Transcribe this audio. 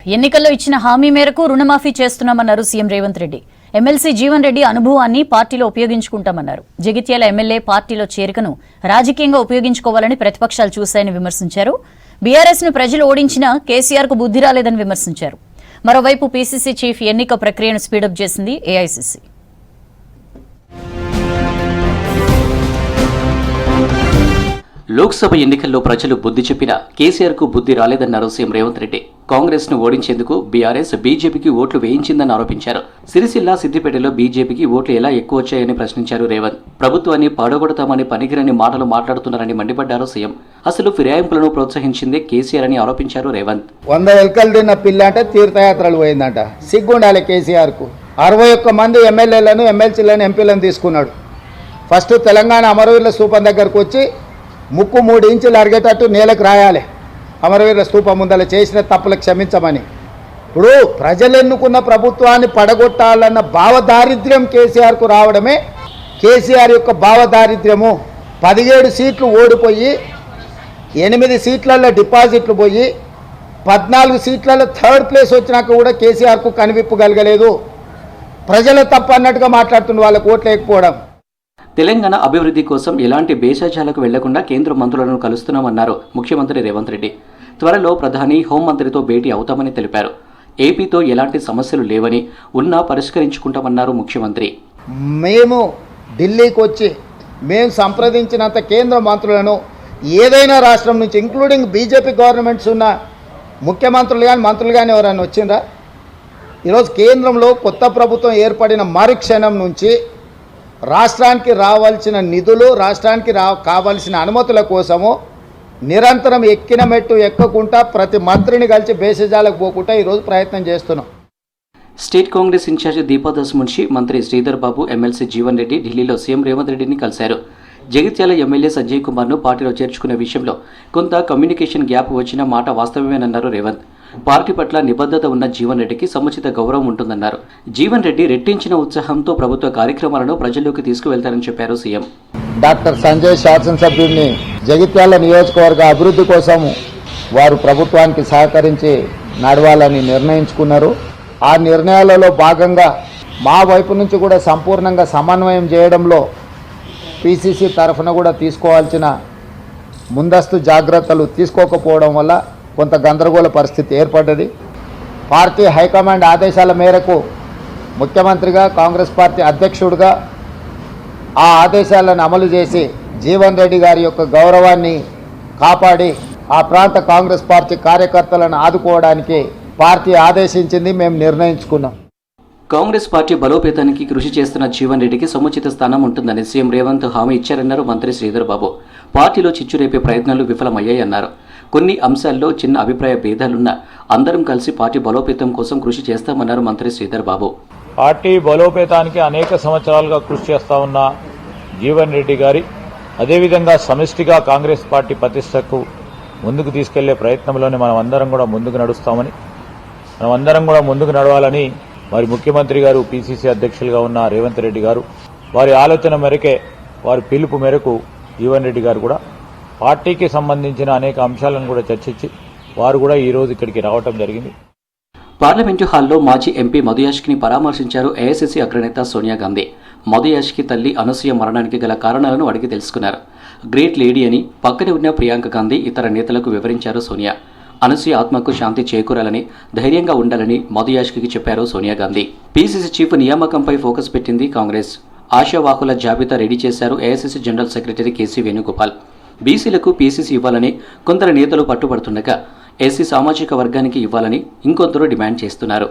ఎన్నికల్లో ఇచ్చిన హామీ మేరకు రుణమాఫీ చేస్తున్నామన్నారు సీఎం రేవంత్ రెడ్డి. ఎమ్మెల్సీ జీవన్ రెడ్డి అనుభవాన్ని పార్టీలో ఉపయోగించుకుంటామన్నారు. జగిత్యాల ఎమ్మెల్యే పార్టీలో చేరికను రాజకీయంగా ఉపయోగించుకోవాలని ప్రతిపక్షాలు చూశాయని విమర్శించారు. బీఆర్ఎస్ ను ప్రజలు ఓడించినా కేసీఆర్ కు బుద్ధి రాలేదని విమర్శించారు. మరోవైపు పీసీసీ చీఫ్ ఎన్నిక ప్రక్రియను స్పీడప్ చేసింది ఏఐసీసీ. లోక్సభ ఎన్నికల్లో ప్రజలు బుద్ధి చెప్పినా కేసీఆర్ కు బుద్ధి రాలేదన్నారు సీఎం రేవంత్ రెడ్డి. కాంగ్రెస్ ను ఓడించేందుకు బీఆర్ఎస్ బీజేపీకి ఓట్లు వేయించిందని ఆరోపించారు. సిరిసిల్ల, సిద్దిపేటలో బీజేపీకి ఓట్లు ఎలా ఎక్కువ వచ్చాయని ప్రశ్నించారు రేవంత్. ప్రభుత్వాన్ని పడగొడతామని పనికిరని మాటలు మాట్లాడుతున్నారని మండిపడ్డారు సీఎం. అసలు ఫిరాయింపులను ప్రోత్సహించిందే కేసీఆర్ అని ఆరోపించారు రేవంత్. 100 ఎలుకలు తిన్న పిల్ల అంటే తీర్థయాత్రలు పోయిందంట. సిగ్గుండాలి కేసీఆర్ కు. 61 మంది ఎమ్మెల్యేలను, ఎమ్మెల్సీలను, ఎంపీలను తీసుకున్నాడు. ఫస్ట్ తెలంగాణ అమరవీరుల స్థూపం దగ్గరకు వచ్చి ముక్కు 3 ఇంచులు అరిగేటట్టు నేలకు రాయాలి. అమరవీరుల స్థూపం ముందర చేసిన తప్పులకు క్షమించమని. ఇప్పుడు ప్రజలు ఎన్నుకున్న ప్రభుత్వాన్ని పడగొట్టాలన్న భావదారిద్ర్యం కేసీఆర్కు రావడమే కేసీఆర్ యొక్క భావదారిద్ర్యము. 17 సీట్లు ఓడిపోయి 8 సీట్లలో డిపాజిట్లు పోయి 14 సీట్లలో థర్డ్ ప్లేస్ వచ్చినాక కూడా కేసీఆర్కు కనివిప్పగలగలేదు. ప్రజల తప్పు అన్నట్టుగా మాట్లాడుతున్న వాళ్ళకు ఓట్లు లేకపోవడం. తెలంగాణ అభివృద్ధి కోసం ఎలాంటి భేషజాలకు వెళ్లకుండా కేంద్ర మంత్రులను కలుస్తున్నామన్నారు ముఖ్యమంత్రి రేవంత్ రెడ్డి. త్వరలో ప్రధాని హోంమంత్రితో భేటీ అవుతామని తెలిపారు. ఏపీతో ఎలాంటి సమస్యలు లేవని, ఉన్నా పరిష్కరించుకుంటామన్నారు ముఖ్యమంత్రి. మేము ఢిల్లీకి వచ్చి మేము సంప్రదించినంత కేంద్ర మంత్రులను ఏదైనా రాష్ట్రం నుంచి, ఇంక్లూడింగ్ బీజేపీ గవర్నమెంట్స్ ఉన్న ముఖ్యమంత్రులు కానీ మంత్రులు కానీ ఎవరైనా వచ్చిందా? ఈరోజు కేంద్రంలో కొత్త ప్రభుత్వం ఏర్పడిన మరుక్షణం నుంచి రాష్ట్రానికి రావాల్సిన నిధులు, రాష్ట్రానికి కావాల్సిన అనుమతుల కోసము నిరంతరం ఎక్కిన మెట్టు ఎక్కకుండా ప్రతి మంత్రిని కలిసి భేషజాలకు పోకుండా ఈరోజు ప్రయత్నం చేస్తున్నాం. స్టేట్ కాంగ్రెస్ ఇన్ఛార్జి దీపాదాస్ మున్షి, మంత్రి శ్రీధర్ బాబు, ఎమ్మెల్సీ జీవన్ రెడ్డి ఢిల్లీలో సీఎం రేవంత్ రెడ్డిని కలిశారు. జగిత్యాల ఎమ్మెల్యే సంజయ్ కుమార్ను పార్టీలో చేర్చుకునే విషయంలో కొంత కమ్యూనికేషన్ గ్యాప్ వచ్చిన మాట వాస్తవమేనన్నారు రేవంత్. పార్టీ పట్ల నిబద్ధత ఉన్న జీవన్ రెడ్డికి సముచిత గౌరవం ఉంటుందన్నారు. జీవన్ రెడ్డి రెట్టించిన ఉత్సాహంతో ప్రభుత్వ కార్యక్రమాలను ప్రజల్లోకి తీసుకువెళ్తారని చెప్పారు సీఎం. డాక్టర్ సంజయ్ శాసనసభ్యుడిని జగిత్యాల నియోజకవర్గ అభివృద్ధి కోసం వారు ప్రభుత్వానికి సహకరించి నడవాలని నిర్ణయించుకున్నారు. ఆ నిర్ణయాలలో భాగంగా మా వైపు నుంచి కూడా సంపూర్ణంగా సమన్వయం చేయడంలో పీసీసీ తరఫున కూడా తీసుకోవాల్సిన ముందస్తు జాగ్రత్తలు తీసుకోకపోవడం వల్ల కొంత గందరగోళ పరిస్థితి ఏర్పడ్డది. పార్టీ హైకమాండ్ ఆదేశాల మేరకు ముఖ్యమంత్రిగా, కాంగ్రెస్ పార్టీ అధ్యక్షుడిగా ఆ ఆదేశాలను అమలు చేసి జీవన్ రెడ్డి గారి యొక్క గౌరవాన్ని కాపాడి ఆ ప్రాంత కాంగ్రెస్ పార్టీ కార్యకర్తలను ఆదుకోవడానికి పార్టీ ఆదేశించింది. మేము నిర్ణయించుకున్నాం. కాంగ్రెస్ పార్టీ బలోపేతానికి కృషి చేస్తున్న జీవన్ రెడ్డికి సముచిత స్థానం ఉంటుందని సీఎం రేవంత్ హామీ ఇచ్చారన్నారు మంత్రి శ్రీధర్ బాబు. పార్టీలో చిచ్చురేపే ప్రయత్నాలు విఫలమయ్యాయన్నారు. కొన్ని అంశాల్లో చిన్న అభిప్రాయ భేదాలున్నా అందరం కలిసి పార్టీ బలోపేతం కోసం కృషి చేస్తామన్నారు మంత్రి శ్రీధర్ బాబు. పార్టీ బలోపేతానికి అనేక సంవత్సరాలుగా కృషి చేస్తా ఉన్న జీవన్ రెడ్డి గారి, అదేవిధంగా సమిష్టిగా కాంగ్రెస్ పార్టీ ప్రతిష్టకు ముందుకు తీసుకెళ్లే ప్రయత్నంలోనే మనం అందరం కూడా ముందుకు నడుస్తామని, మనం అందరం కూడా ముందుకు నడవాలని వారి ముఖ్యమంత్రి గారు, పీసీసీ అధ్యక్షులుగా ఉన్న రేవంత్ రెడ్డి గారు వారి ఆలోచన మేరకే, వారి పిలుపు మేరకు జీవన్ రెడ్డి గారు కూడా పార్టీకి సంబంధించిన అనేక అంశాలను కూడా చర్చించి వారు కూడా ఈ రోజు ఇక్కడికి రావడం జరిగింది. పార్లమెంటు హాల్లో మాజీ ఎంపీ మధుయాష్కిని పరామర్శించారు ఏఐసీసీ అగ్రనేత సోనియా గాంధీ. మధుయాష్కి తల్లి అనసూయ మరణానికి గల కారణాలను అడిగి తెలుసుకున్నారు. గ్రేట్ లేడీ అని పక్కనే ఉన్న ప్రియాంక గాంధీ ఇతర నేతలకు వివరించారు సోనియా. అనసూయ ఆత్మకు శాంతి చేకూరాలని, ధైర్యంగా ఉండాలని మధుయాష్కి చెప్పారు సోనియా గాంధీ. పీసీసీ చీఫ్ నియామకంపై ఫోకస్ పెట్టింది కాంగ్రెస్. ఆశావాహుల జాబితా రెడీ చేశారు AICC general secretary KC Venugopal. బీసీలకు పీసీసీ ఇవ్వాలని కొందరు నేతలు పట్టుబడుతుండగా ఎస్సీ సామాజిక వర్గానికి ఇవ్వాలని ఇంకొందరు డిమాండ్ చేస్తున్నారు.